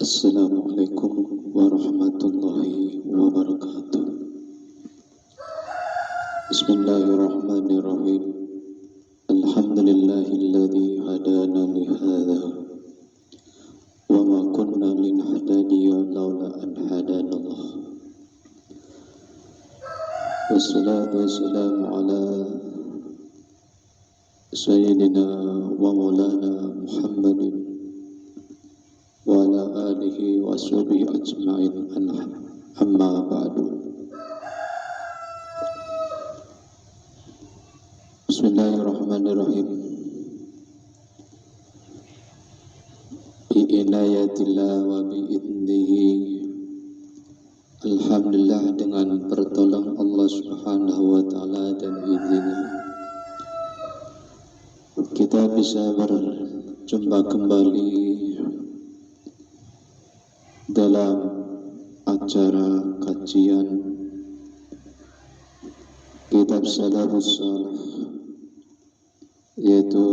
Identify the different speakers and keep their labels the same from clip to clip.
Speaker 1: Assalamualaikum warahmatullahi wabarakatuh. Bismillahirrahmanirrahim. Alhamdulillahilladzi hadana li hadza wa ma kunna linahtadiya laula an hadanallah. Wassalatu wassalamu ala sayyidina wa maulana Muhammadin wa ala alihi wa sahbihi ajma'in amma ba'du. Bismillahirrahmanirrahim. Bi inayatillah wa bi idnihi. Alhamdulillah, dengan pertolongan Allah Subhanahu wa taala dan izinnya kita bisa berjumpa kembali dalam acara kajian kitab Salafus Salih, yaitu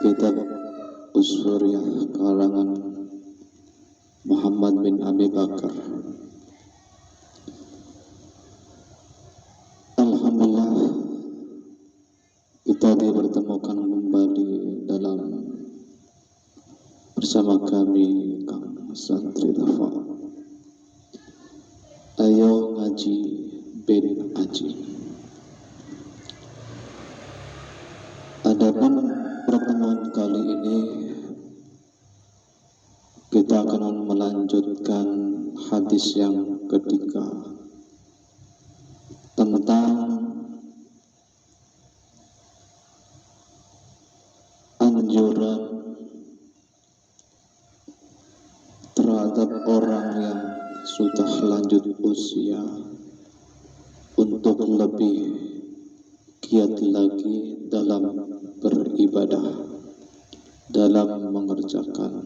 Speaker 1: kitab Usfuriyah karangan Muhammad bin Abi Bakar. Alhamdulillah, kita dipertemukan kembali dalam bersama kami Kang Santri Tafa. Ayo ngaji bin aji. Adapun pertemuan kali ini kita akan melanjutkan hadis yang ketiga tentang anjuran terhadap orang yang sudah lanjut usia untuk lebih giat lagi dalam beribadah, dalam mengerjakan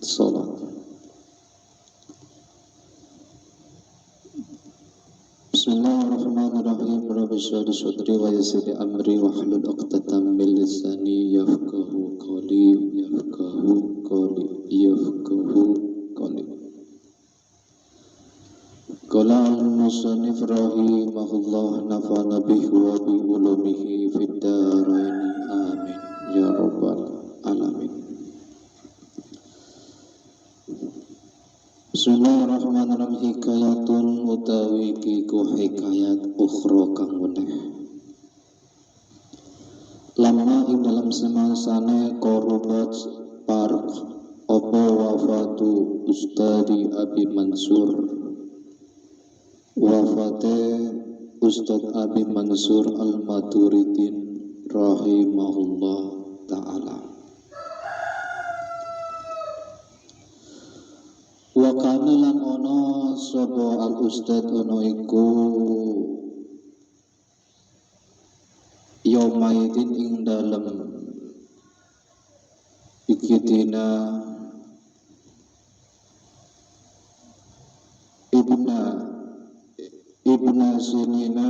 Speaker 1: sholat. Bismillahirrahmanirrahim. Rabbi shrah li sadri wa yassir li amri wahlul 'uqdatam min lisani yafqahu qawli yafqahu qawli. Qala al-musannif rahimahullah, nafa'ana bihi wa bi ulumihi fid dharain amin ya rabbal alamin. Bismillahirrahmanirrahim. Hikayatun utawi kiku hikayat ukhra kang weneh. Lama ing dalam semangsane korubat park apa wafatu Ustadi Abi Mansur, wafate Ustad Abi Mansur Al-Maturidin rahimahullah ta'ala. Wa kana lan ana sapa al-ustad ana iku yaumaidin ing dalem ikidina ibna sinina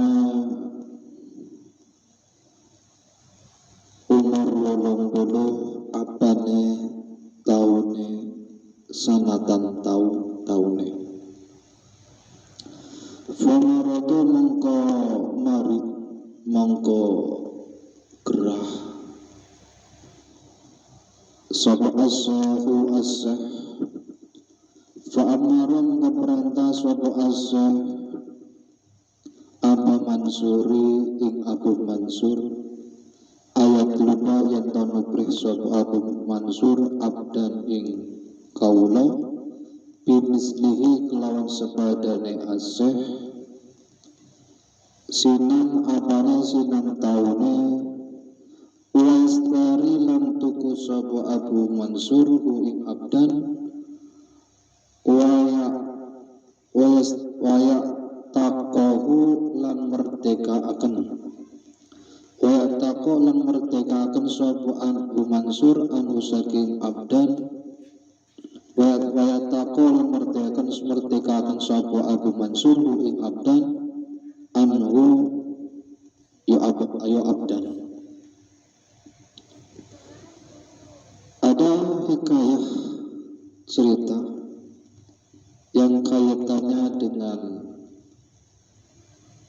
Speaker 1: umur 80 apane taune sanatan taune. Famaratu mongko marit mongko gerah sapa as-sahu as-sah fa'amaram keperintah sapa as-sah Abu Mansuri ing Abu Mansur ayat lupa yang tanubrih sapa Abu Mansur abdan ing kaula bimislihi kelawan sepadane as-sah sinan apane sinan taune wastari lan tuku sapa Abu Mansur ing abdan waya taqahu lan merdekaaken sapa Abu Mansur anu saking abdan waya taqahu lan merdekaaken sapa Abu Mansur ing abdan anhu ya abdan. Ada hikayah cerita yang kaitannya dengan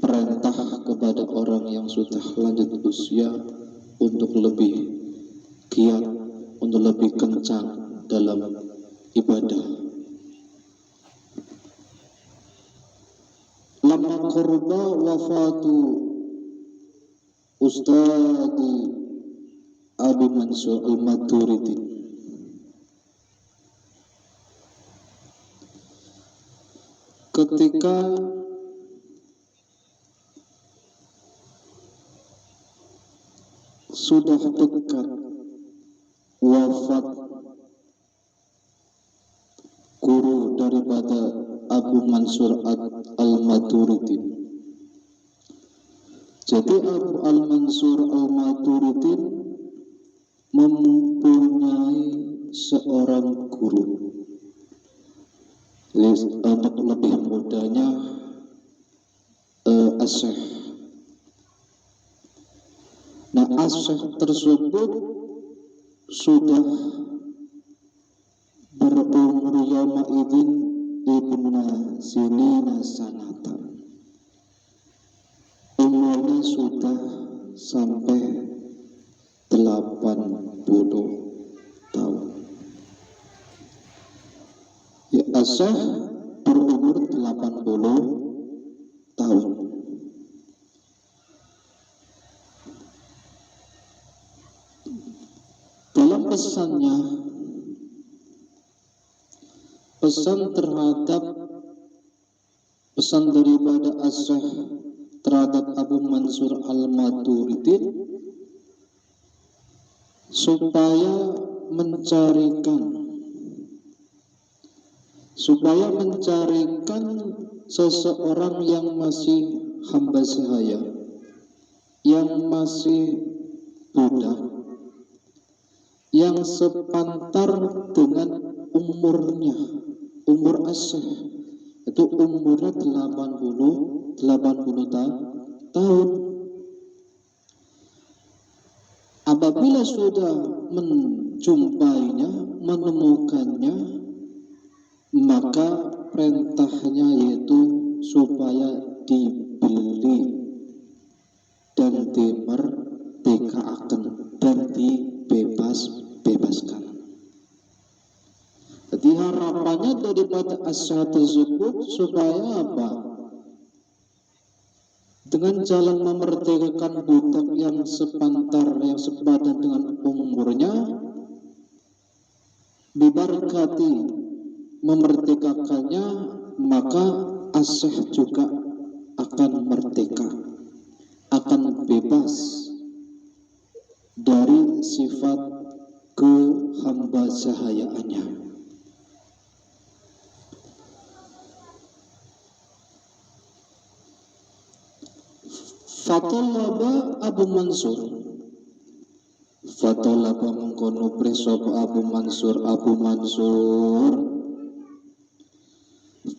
Speaker 1: perintah kepada orang yang sudah lanjut usia untuk lebih giat, untuk lebih kencang dalam ibadah. Lama qurba wafatu Ustadi Abu Mansur Al-Maturidi, ketika sudah dekat wafat guru daripada Abu Mansur Al-Maturidi. Jadi Abu Al-Mansur Al-Maturidi mempunyai seorang guru. Untuk lebih mudahnya As-Syekh. Nah, As-Syekh tersebut sudah berumur yawma idin ibna sinina sanatan. Umurnya sudah sampai 80 tahun. Ya, As-Syekh berumur 80 tahun. Dalam pesannya, pesan daripada As-Syekh terhadap Abu Mansur Al-Maturidi supaya mencarikan seseorang yang masih hamba sahaya, yang masih budak, yang sepantar dengan umur As-Syekh, itu umurnya 80 tahun. Apabila sudah menjumpainya, menemukannya, maka perintahnya yaitu supaya dibeli dan dimerdekakan dan dibebaskan. Jadi harapannya daripada As-Syekh tersebut supaya apa? Dengan jalan memerdekakan budak yang sepantar, yang sepadan dengan umurnya, diberkati memerdekakannya, maka As-Syekh juga akan merdeka, akan bebas dari sifat kehamba sahayaannya. Fatolaba Abu Mansur, fatolaba mengkono preso Abu Mansur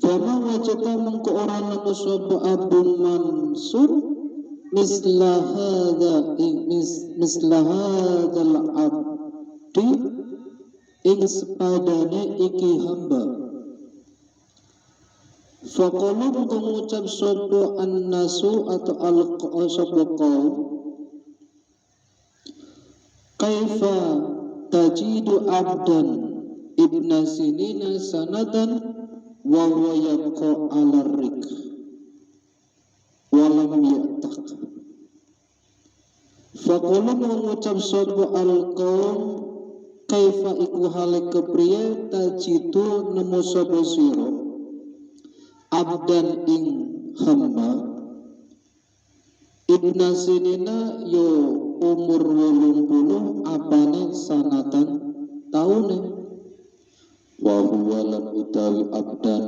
Speaker 1: Fama wajata mengko ora nemu sapa Abu Mansur misla hadzal abdi ing sepadane iki hamba. Faqalu mengucap sapa an-nasu atau al-sapa kaum, kaifa tajidu abdan ibna sinina sanatan wa huwa yabqa ala rik walam ya'taq. Faqalu mengucap sapa al-kaum, kaifa iku hale kepriye tajidu nemu sapa sira abdan ing hamba ibna sinina yo umur 80 apane sanatan taune wa huwa lan utawi abdan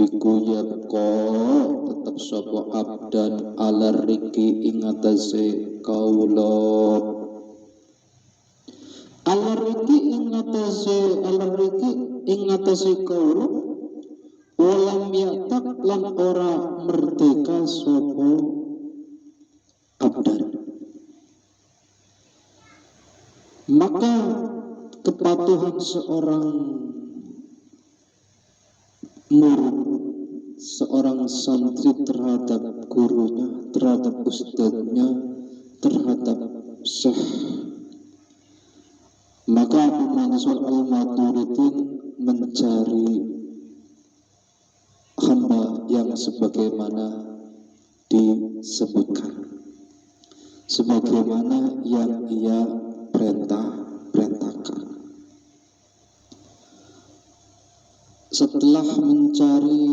Speaker 1: iku yabqa tetep sapa abdan ala riki ing atase kaula ala riki ing atase kaula walam yatak lan ora merdeka sapa abdan. Maka kepatuhan seorang murid, seorang santri terhadap gurunya, terhadap ustadznya, terhadap syekh. Maka Abu Mansur Al-Maturidin mencari hamba yang sebagaimana disebutkan, sebagaimana yang ia perintahkan. Setelah mencari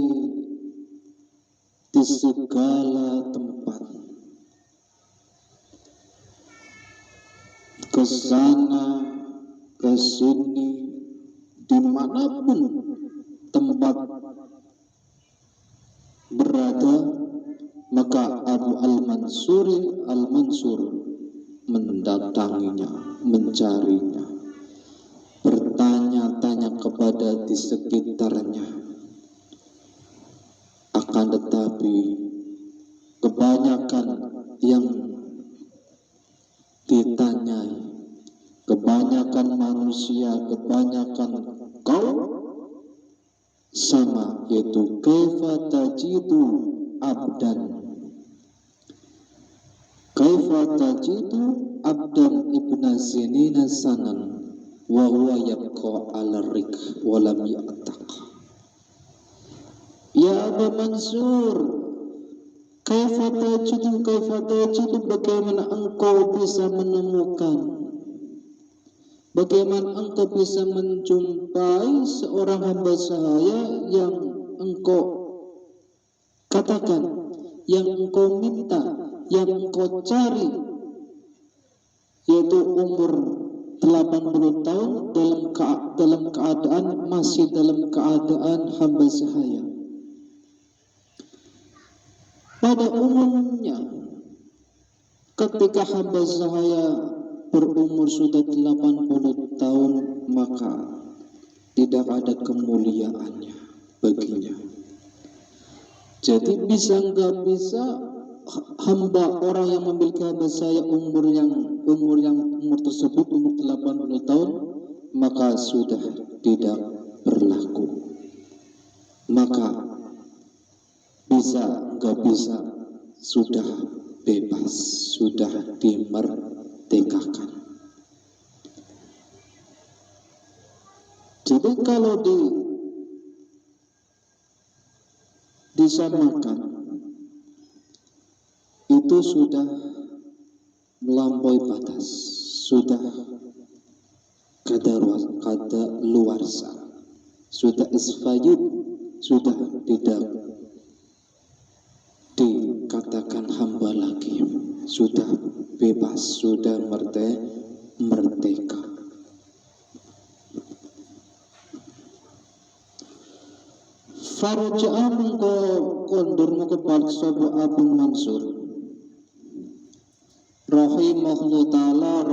Speaker 1: di segala tempat, ke sana, ke sini, dimanapun tempat berada, maka Abu Al-Mansur mendatanginya, mencarinya, bertanya-tanya kepada di sekitarnya. Akan tetapi kebanyakan yang ditanyai, kebanyakan manusia, kebanyakan kaum sama, yaitu kaifa tajidu abdan, kaifa tajidu abdan ibna sinina sanan wa huwa yabqa ala rik wa lam ya'taq. Ya Abu Mansur, kaifa tajidu, bagaimana engkau bisa menemukan, bagaimana engkau bisa menjumpai seorang hamba sahaya yang engkau katakan, yang engkau minta, yang engkau cari, yaitu umur 80 tahun dalam keadaan masih dalam keadaan hamba sahaya. Pada umumnya ketika hamba sahaya berumur sudah 80 tahun, maka tidak ada kemuliaannya baginya. Jadi bisa nggak bisa hamba, orang yang memiliki hamba sahaya umur tersebut umur 80 tahun, maka sudah tidak berlaku. Maka bisa nggak bisa, sudah bebas, sudah dimerdekakan. Jadi kalau disamakan, itu sudah melampaui batas, sudah kadaluarsa, sudah isfayud, sudah tidak dikatakan hamba lagi, sudah bebas, sudah merdeka. Faruja'ah mengko kondur kebalik sapa Abu Mansur rahimahullah ta'ala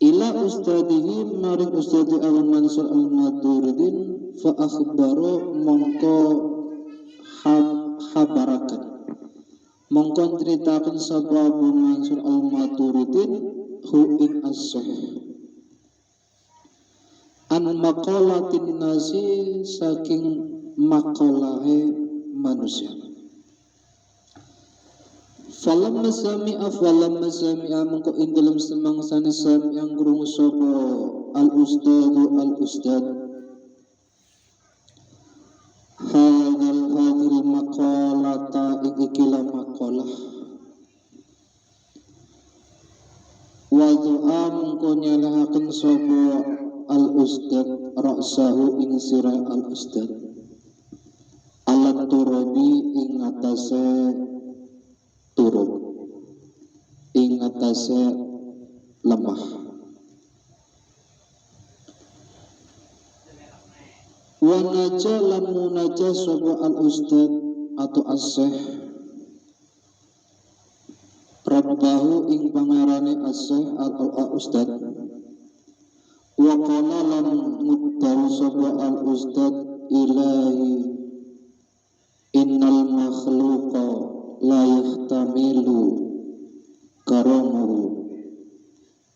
Speaker 1: ila ustadihi maring ustadi Abu Mansur Al-Maturidin fa akhbaro mongko habarakan, mongko ceritakan sapa Abu Mansur Al-Maturidin hu ing as-sahih an maqalatin nasi, saking makalahe manusia. Falamma sami'a mongko ing dalem semangsane yang krungu sapa al-ustad hadil maqalata ing ikilah maqalah wa du'a mongko nyalahaken sapa al-ustad ra'sahu ing sirah al-ustad alat turabi ing atase turub, ing atase lemah. Wa naja lan munaja sapa al-ustad atau as-syekh rabbahu ing pangarane as-syekh al-ustad wa qala lan muddawu sapa al-ustad ilahi innal makhluqa la yahtamilu karamuhu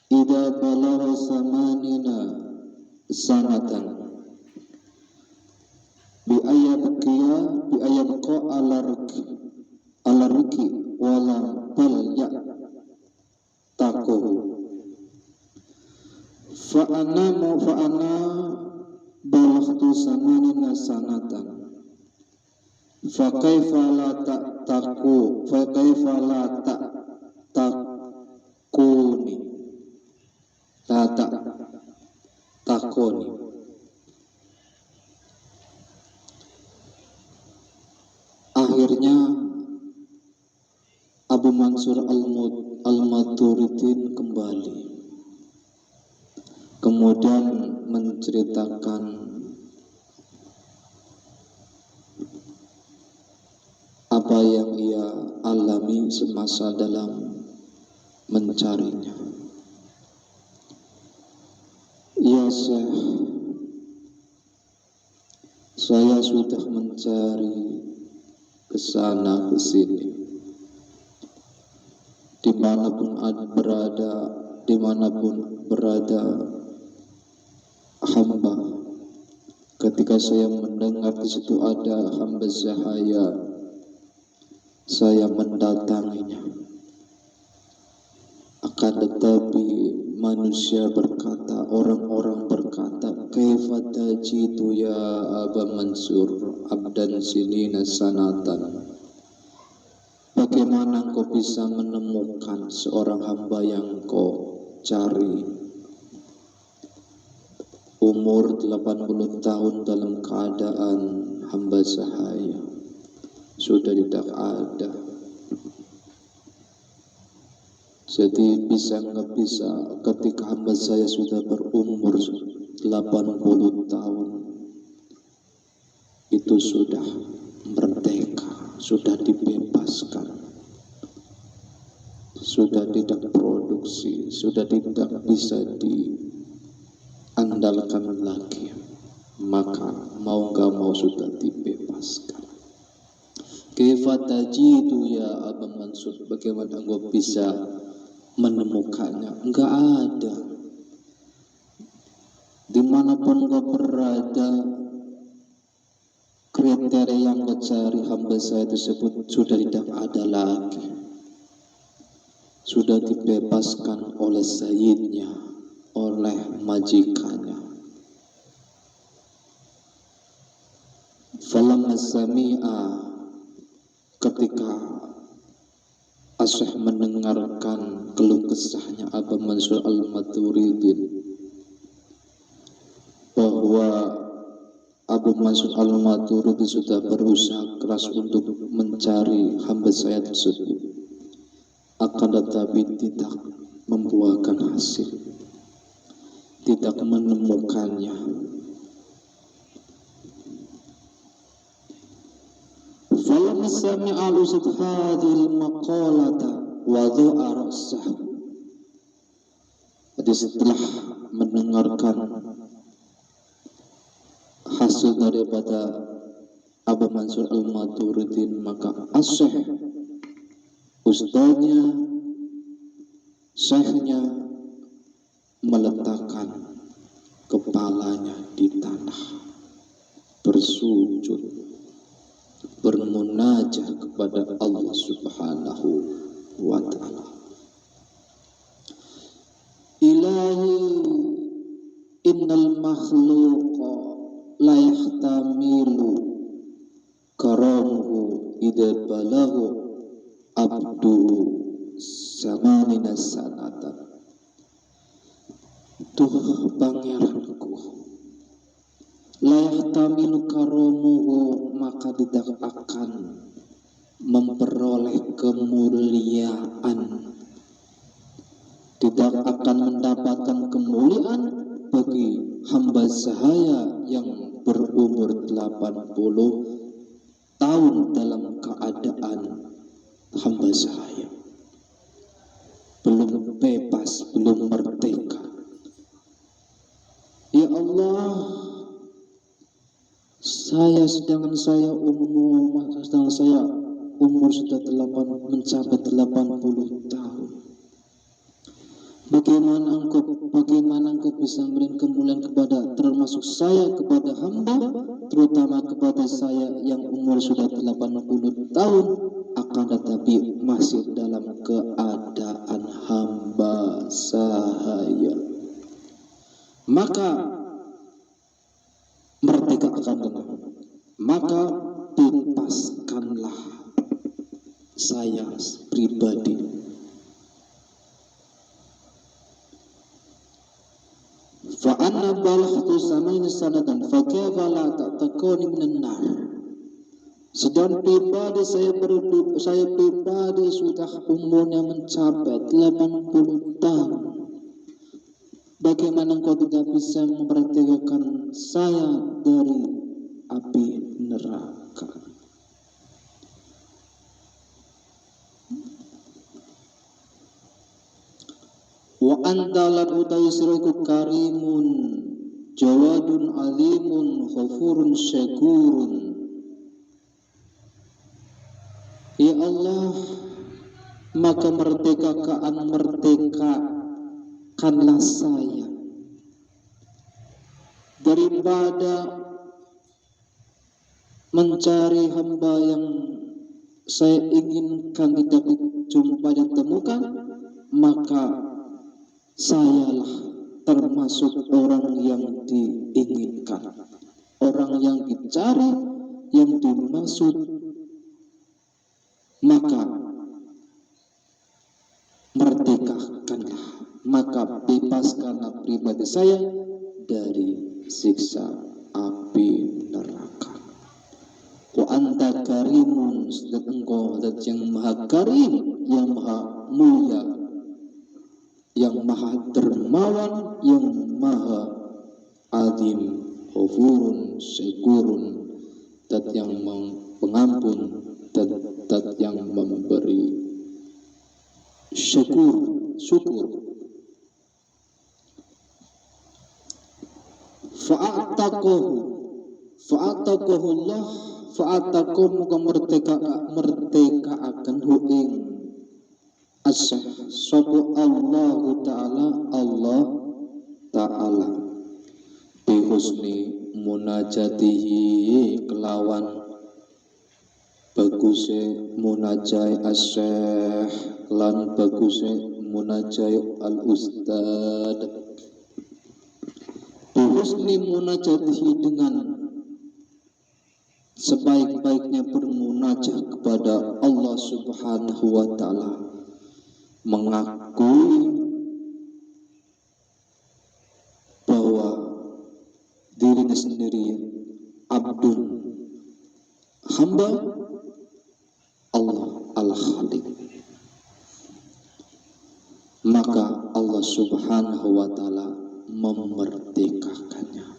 Speaker 1: idza balagha samanina sanatan bi ayabqa ala riki wala bal ya takuhu fa ana balaghtu samanina sanatan fa kaifa la takuni takoni. Akhirnya Abu Mansur Al-Maturidin kembali, kemudian menceritakan apa yang ia alami semasa dalam mencarinya. Ya Syekh, saya sudah mencari kesana kesini, dimanapun berada hamba. Ketika saya mendengar di situ ada hamba sahaya, saya mendatanginya. Akan tetapi manusia berkata, orang-orang berkata, kaifa tajidu ya Aba Mansur abdan sinina sanatan. Bagaimana kau bisa menemukan seorang hamba yang kau cari umur 80 tahun dalam keadaan hamba sahaya sudah tidak ada. Jadi bisa nggak bisa ketika hamba saya sudah berumur 80 tahun itu sudah merdeka, sudah dibebaskan, sudah tidak produksi, sudah tidak bisa diandalkan lagi, maka mau nggak mau sudah dibebaskan. Kaifa tajidu ya Aba Mansur, bagaimana engkau bisa menemukannya? Enggak ada. Dimanapun engkau berada, kriteria yang kau cari hamba saya tersebut sudah tidak ada lagi, sudah dibebaskan oleh sayyidnya, oleh majikannya. Falamma sami'a, ketika Asyikh mendengarkan keluh kesahnya Abu Mansur Al-Maturidin, bahwa Abu Mansur Al-Maturidin sudah berusaha keras untuk mencari hamba saya tersebut, akan tetapi tidak membuahkan hasil, tidak menemukannya. Falamma sami'a al-ustadz hadhil maqalata wa dha'a ra'sahu. Jadi setelah mendengarkan hasil daripada Abu Mansur Al-Maturidin, maka Asyikh, ustadznya, syekhnya, meletakkan kepalanya di tanah, bersujud, bermunajah kepada Allah Subhanahu wa ta'ala. Ilahi innal makhluqa la yahtamilu karamuhu idza balaghu abdu samanina sanatan. Tuh pangeranku, la yahtamilu karamuhu, maka tidak akan memperoleh kemuliaan, tidak akan mendapatkan kemuliaan bagi hamba sahaya yang berumur 80 tahun dalam keadaan hamba sahaya, belum bebas, belum merdeka. Ya Allah, sedangkan saya umur sudah mencapai 80 tahun, Bagaimana engkau bisa memberikan kemuliaan kepada termasuk saya kepada hamba, terutama kepada saya yang umur sudah 80 tahun, akan tetapi masih dalam keadaan hamba sahaya. Maka merdekakanlah, maka bebaskanlah saya pribadi. Fa'anna balaghtu samaina sanatan fakaifa la ta'taquni minan nar. Sedang pribadi saya pribadi sudah umurnya mencapai 80 tahun. Bagaimana engkau tidak bisa memerdekakan saya dari api neraka? Wa anta lan utawi siraku karimun jawadun alimun ghafurun syakurun. Ya Allah, maka merdekakanlah saya daripada mencari hamba yang saya inginkan tidak dijumpai dan temukan, maka sayalah termasuk orang yang diinginkan, orang yang dicari, yang dimaksud. Maka merdekakanlah, maka bebaskanlah pribadi saya dari siksa api neraka. Wa anta karimun, sedang engkau zat yang maha karim, yang maha mulia, yang maha dermawan, yang maha azim, ghafurun syakurun, zat yang pengampun, zat yang memberi syukur. Fa'atakohu Allah, fa'atakoh muka merdeka akan hu'ing asah sopo Allah Ta'ala bihusni munajatihi, kelawan bagusnya munajai asyikh lan bagusnya munajai al-ustad. Bihusni munajatihi, dengan sebaik-baiknya bermunajat kepada Allah Subhanahu wa Ta'ala, mengakui bahwa dirinya sendiri abdun, hamba Allah al-Khaliq. Maka Allah Subhanahu wa Ta'ala memerdekakannya,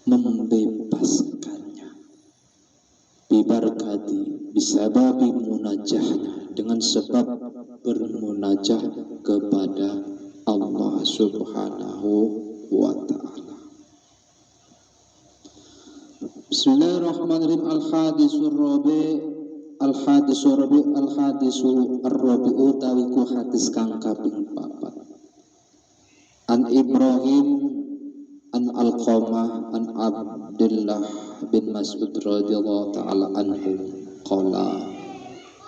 Speaker 1: membebaskannya, bibarakati, bisababi munajahnya, dengan sebab bermunajah kepada Allah Subhanahu wa Ta'ala. Bismillahirrahmanirrahim. Al-hadisu ar-rabi'u tawiku hadis kang kaping 4. An Ibrahim an Alqamah an Abdullah bin Mas'ud radhiyallahu ta'ala anhu qala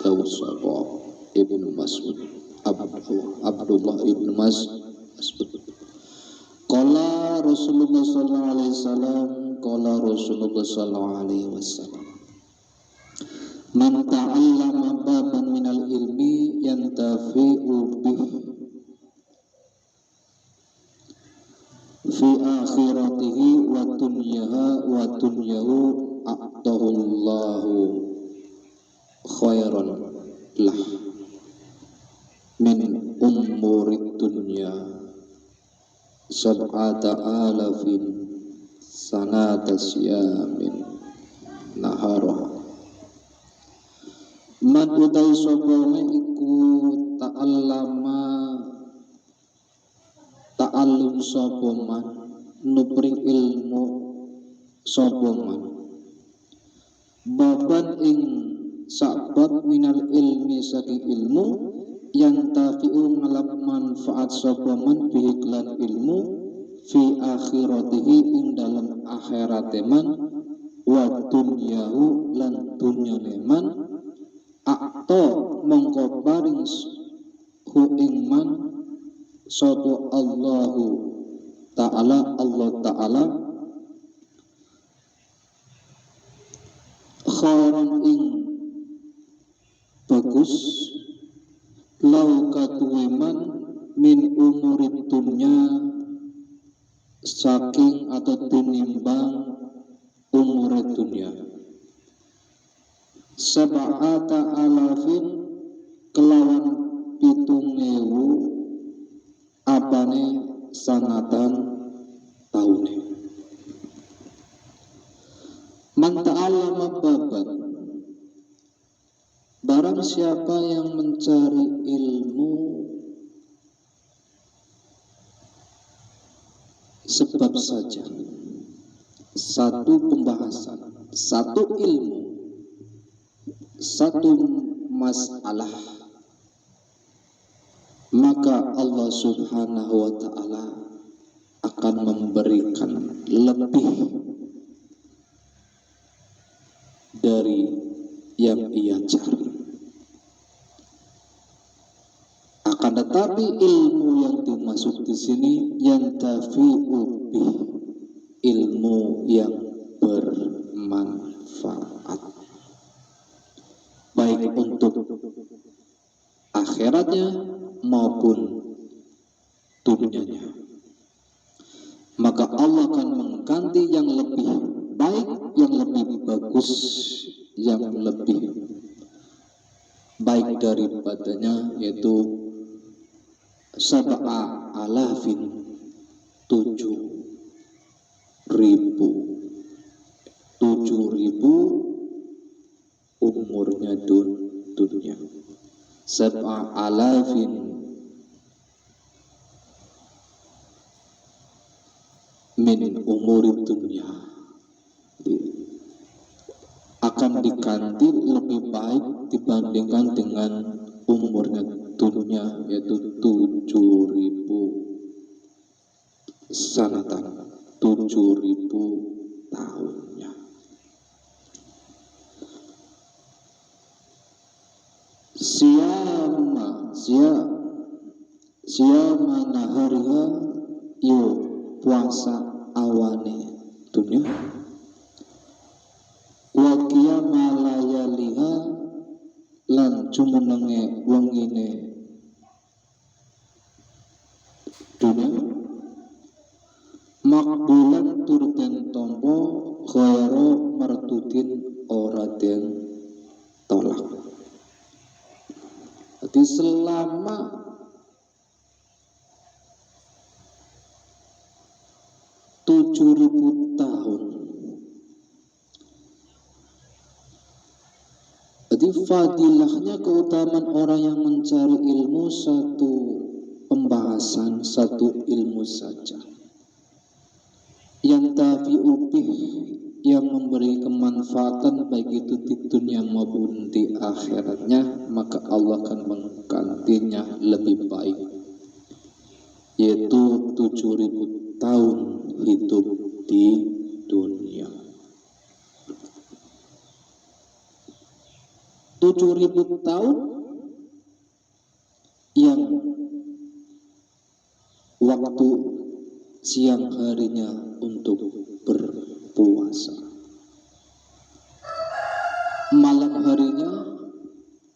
Speaker 1: tawsaba ibnu Mas'ud Abdullah ibnu Mas'ud qala Rasulullah sallallahu alaihi wasallam, qala Rasulullah sallallahu alaihi wasallam, man ta'allama baban minal ilmi yantafi'u bih fi akhiratihi wa dunyahu a'tahullahu khairan lah min umurid dunya sab'ata alafin sanata siyamin nahara. Man utai sopone iku ta'allum sopoman nupring ilmu sopoman baban ing sakbab minal ilmi saking ilmu yang tafi'u ngalap manfaat sapa man bihi lan ilmu fi akhiratihi ing dalam akhirate man wa dunyahu lan dunyane man akto mongko paring hu ing man sapa Allahu ta'ala Allah ta'ala khairan ing bagus lau katuweman min umurid dunya saking atau tinimbang umurid dunya sab'ata alafin kelawan 7.000 apane sanatan taune man ta'allama babat barang siapa yang mencari ilmu sebab saja satu pembahasan, satu ilmu, satu masalah, maka Allah Subhanahu wa ta'ala akan memberikan lebih dari yang ia cari. Akan tetapi ilmu yang dimaksud di sini yang tafi'u bih, ilmu yang bermanfaat baik untuk akhiratnya maupun dunianya. Maka Allah akan mengganti yang lebih baik, yang lebih bagus, yang lebih baik daripadanya, yaitu sab'a alafin 7.000 umurnya dunia. Sab'a alafin min umuri dunia akan diganti lebih baik dibandingkan dengan umurnya dunia, yaitu 7.000 sanatan, 7.000 tahunnya. Siama nahariha yo puasa awane dunia wa qiyama layaliha lan jumenenge wengine dunia makbulan tur den tampa ghairu mardudin ora den tolak. Jadi selama 7.000 tahun, jadi fadilahnya keutamaan orang yang mencari ilmu satu pembahasan, satu ilmu saja yang tafi'u bih, yang memberi kemanfaatan baik itu di dunia maupun di akhiratnya, maka Allah akan menggantinya lebih baik, yaitu 7.000 tahun hidup di dunia. 7.000 tahun yang waktu siang harinya untuk berpuasa, malam harinya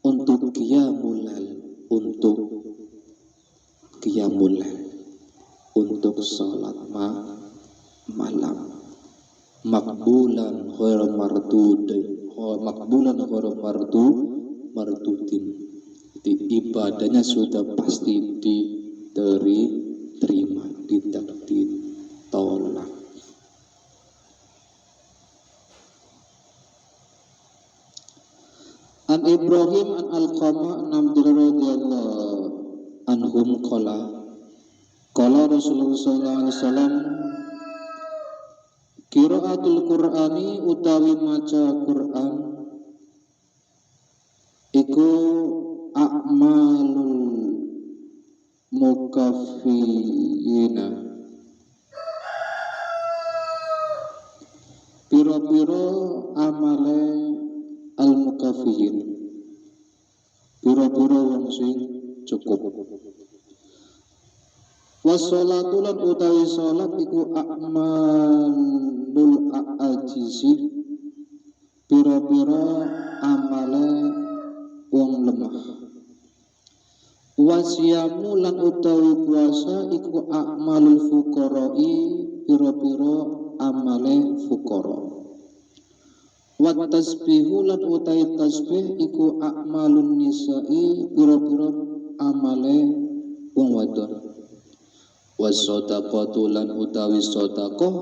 Speaker 1: untuk qiyamul lail, untuk salat malam, makbulan ghairu mardudin. Jadi ibadahnya sudah pasti diterima, tidak ditolak. An Ibrahim an Alqamah an Abdullah radhiyallahu anhum qala Rasulullah sallallahu alaihi wasallam qiraatul Qur'ani utawi maca Qur'an iku a'malul mukafiyina. Piro-piro amale al-mukafiyin, piro-piro wong sing cukup. Wassalatu lan utawi salat iku a'malul a'ajizi, piro-piro amale wong lemah. Wasyamu lan utawi puasa iku a'malul fuqara'i, piro-piro amale fuqara. Wat tasbihu lan utawi tasbih iku a'malun nisa'i, piro-piro amale wong wadon. Wasodaqatu lan utawi sedekah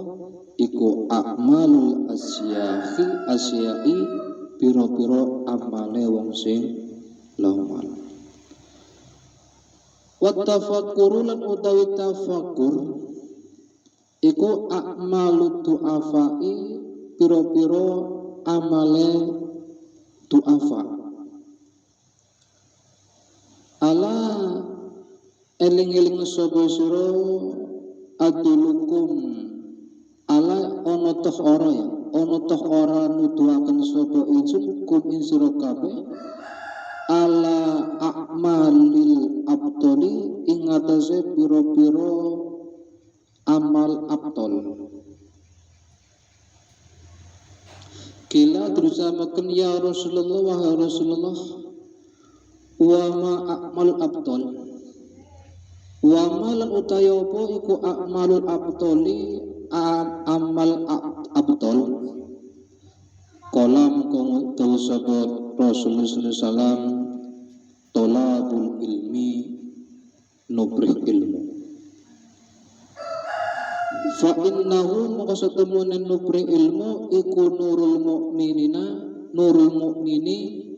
Speaker 1: iku a'malul asya'i, piro-piro amale wong sing lamal. Wat tafakkuru lan utawi tafakkur iku a'malu du'afa'i, piro-piro amale du'afa. Ala eling-eling sapa sira adulukum, ala ana toh ora ya, ana toh ora nuduhaken sapa ingsun kum ing sira kabeh ala a'malil abdoli, ing atase pira-pira amal abdol. Kila terusaken ya Rasulullah, wahai Rasulullah, wa ma a'mal abdol, wa ma lan utawi apa iku a'malul abdoli, amal abdol. Kolam kong dawu sapa Rasulullah sallallahu alaihi wasallam, tolabul ilmi, nubrih ilmu. Fa innahu maka satemune nubrih ilmu iku nurul mukminina, nurul mukmini,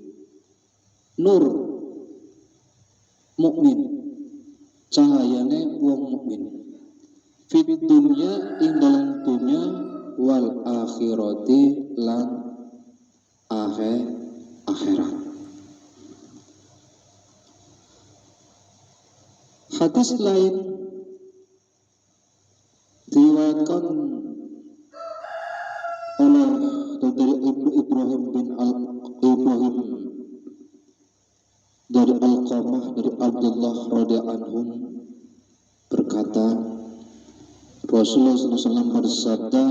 Speaker 1: nur mukmin, cahayane wong mukmin. Fit dunya ing dalam dunya, wal akhirati lan akhirat. Hadis lain diriwayatkan oleh dari Ibrahim dari Alqamah dari Abdullah radhiyallahu anhu berkata, Rasulullah SAW bersabda,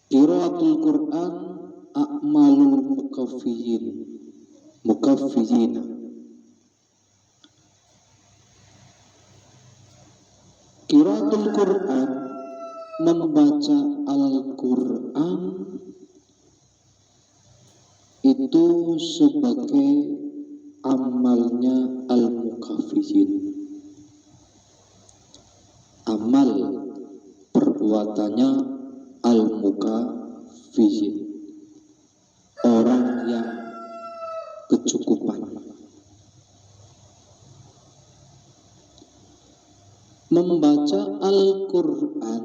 Speaker 1: qiraatul Quran a'malul mukaffiyina. Qiraatul Quran, membaca Al-Quran itu sebagai amalnya al-mukaffiyin. Amal perbuatannya al-mukaffiyin, orang yang kecukupan. Membaca Al-Quran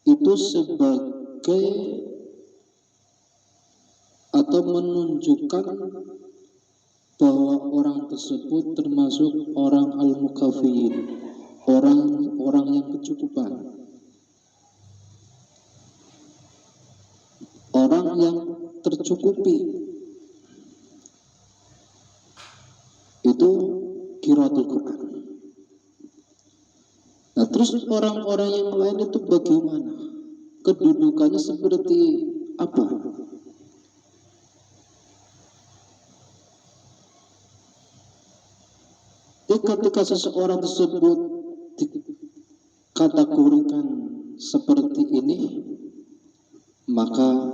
Speaker 1: itu sebagai atau menunjukkan bahwa orang tersebut termasuk orang al-mukaffiyin, orang yang kecukupan, orang yang tercukupi. Itu qiraatul Quran. Nah, terus orang-orang yang lain itu bagaimana? Kedudukannya seperti apa? Ketika seseorang tersebut dikategorikan seperti ini, maka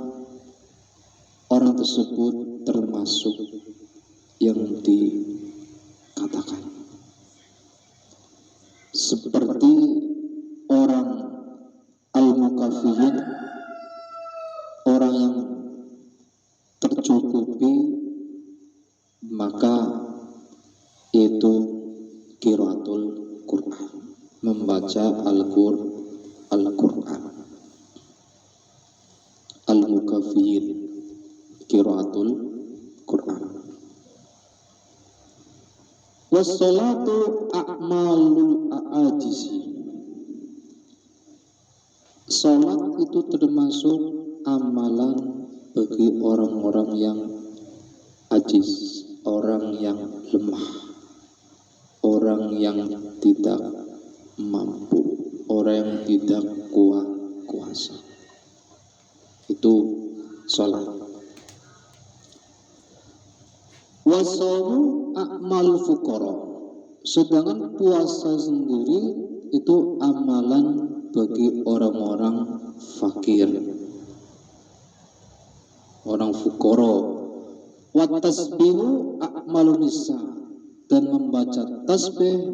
Speaker 1: orang tersebut termasuk yang dikatakan seperti orang al-mukaffiyin, orang yang tercukupi, maka itu qiraatul Quran, membaca Al-Quran. Al-mukaffiyin, qiraatul Quran. Wassalatu a'malul a'ajisi. Salat itu termasuk amalan bagi orang-orang yang ajis, orang yang lemah, orang yang tidak mampu, orang yang tidak kuasa. Itu salat. Wasomu a'mal fuqara. Sedangkan puasa sendiri itu amalan bagi orang-orang fakir, orang fuqara. Wa tasbihu a'malun nisa, dan membaca tasbih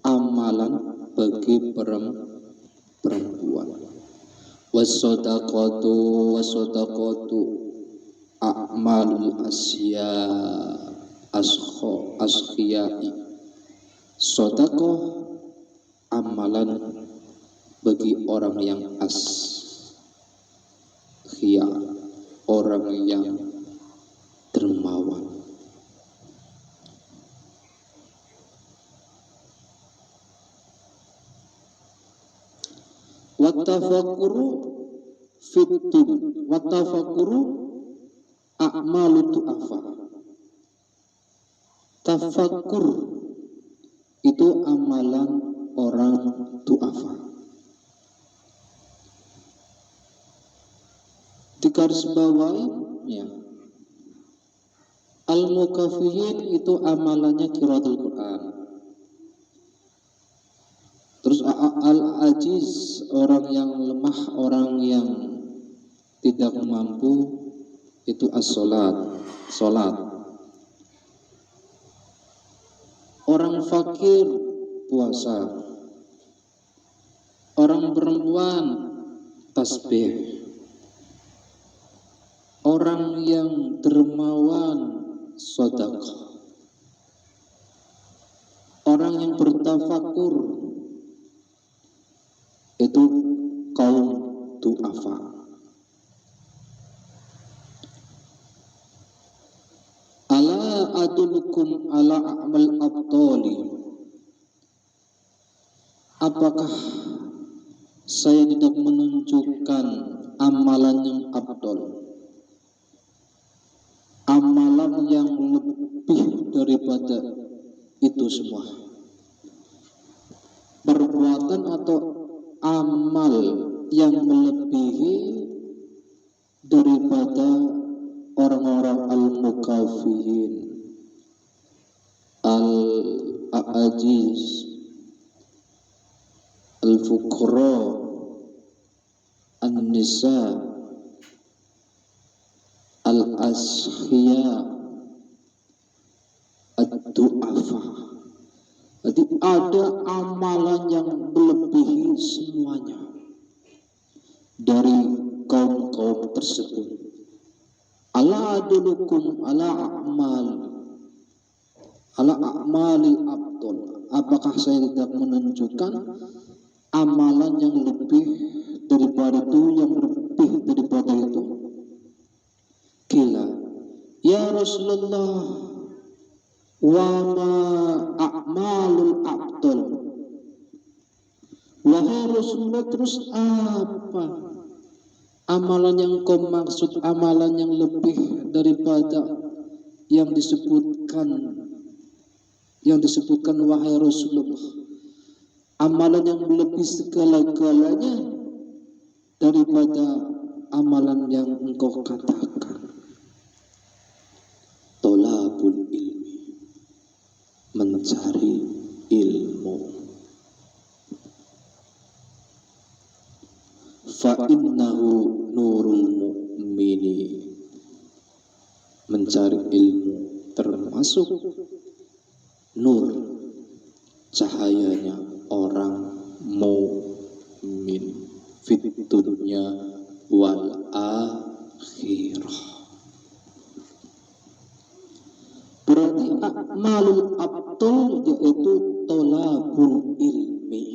Speaker 1: amalan bagi perempuan. Wasodaqatu a'malul askhiyai. Sedekah amalan bagi orang yang askhia, orang yang dermawan. Watafakuru fiddin, watafakuru a'malu tu'afa. Tafakur itu amalan orang tu'afa. Di garis bawahi ya, al-mukafiyin itu amalannya qiraatul Quran. Terus al-ajiz, orang yang lemah, orang yang tidak mampu, itu as-salat, salat. Orang fakir puasa, orang perempuan tasbih, orang yang dermawan sedekah, orang yang bertafakur itu kaum du'afa. Ala adulukum ala a'mal abtali. Apakah saya tidak menunjukkan amalan yang abdol, amalan yang lebih daripada itu semua, perbuatan atau amal yang melebihi daripada orang-orang al-mukafiyin, al-ajiz, al-fuqara, an-nisa, al-ashiya, ad-du'afa. Jadi ada amalan yang melebihi semuanya dari kaum-kaum tersebut. Ala adulukum ala a'mali abdul. Apakah saya tidak menunjukkan amalan yang lebih daripada itu, yang lebih daripada itu? Kila, ya Rasulullah, wa ma a'malul abdul. Wahai Rasulullah, terus apa amalan yang kau maksud, amalan yang lebih daripada yang disebutkan wahai Rasulullah, amalan yang lebih segala-galanya daripada amalan yang engkau katakan. Tolabul ilmi, mencari ilmu. Fa innahu nurul mu'mini, mencari ilmu termasuk nur, cahayanya orang mukmin fit dunya wal akhirah. Berarti a'malul abdul yaitu tolabul ilmi,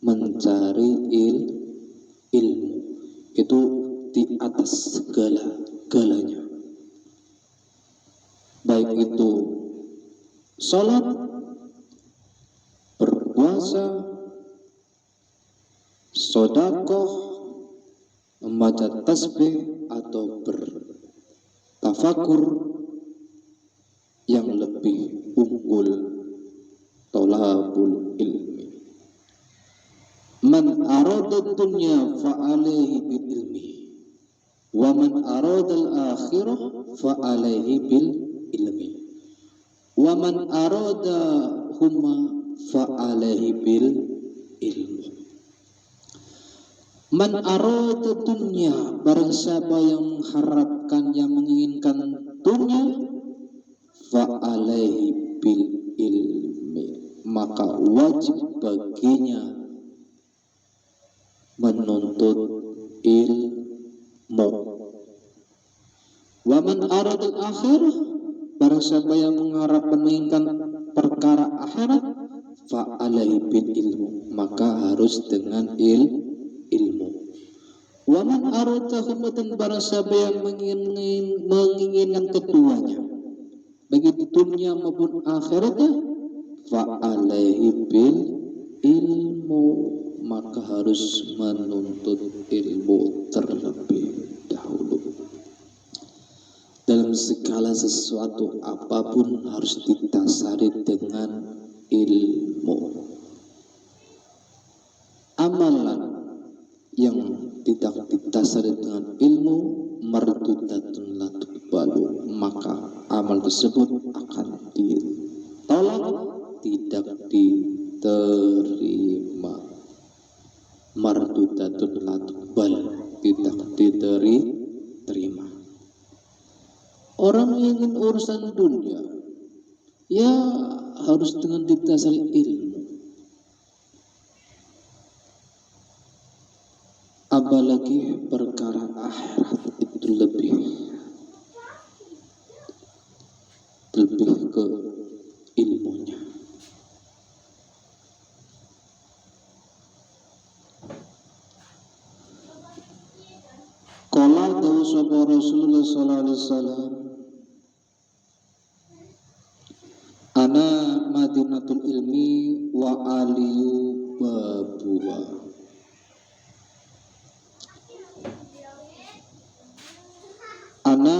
Speaker 1: mencari ilmu. Itu di atas segala-galanya. Baik itu sholat, berpuasa, sodakoh, membaca tasbih atau bertafakur yang lebih unggul tolabul ilmi. Man arada dunya fa alaihi bil ilmi wa man arada al akhirah fa alaihi bil ilmi wa man arada huma fa alaihi bil ilmi. Man arada dunya, barang siapa yang mengharapkan, yang menginginkan dunia, fa alaihi bil ilmi, maka wajib baginya menuntut ilmu. Wa man arada akhirah, barang siapa yang mengharapkan, menginginkan perkara akhirat, fa alaihi bil ilmu, maka harus dengan ilmu. Wa man arada humatan, barang siapa yang menginginkan keduanya, baik di dunia maupun akhiratnya, fa alaihi bil ilmu, maka harus menuntut ilmu terlebih dahulu. Dalam segala sesuatu apapun harus didasari dengan ilmu. Amalan yang tidak didasari dengan ilmu mardudatun la tuqbalu, maka amal tersebut akan ditolak, tidak diterima. Mardudatun la tuqbal, tidak diterima. Orang yang ingin urusan dunia, ya harus dengan didasari ilmu. Apalagi perkara akhirat itu lebih ke ilmunya. Qala dawuh Rasulullah sallallahu alaihi wasallam, ana madinatul ilmi wa aliyu babuha. Ana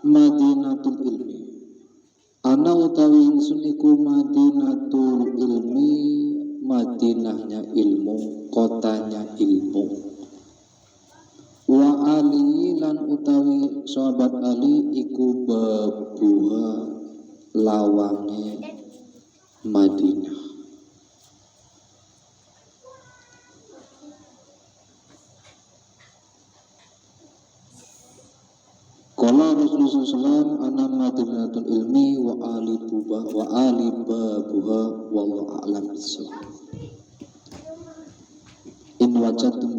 Speaker 1: madinatul ilmi, ana utawi ingsun iku madinatul ilmi, madinahnya ilmu, kotanya ilmu. Wa ali lan utawi sahabat Ali iku babuha, lawange Madinah. Qala Rasulullah SAW, ana madinatul ilmi wa ali babuha wallahu a'lam bissawab. In wajadtum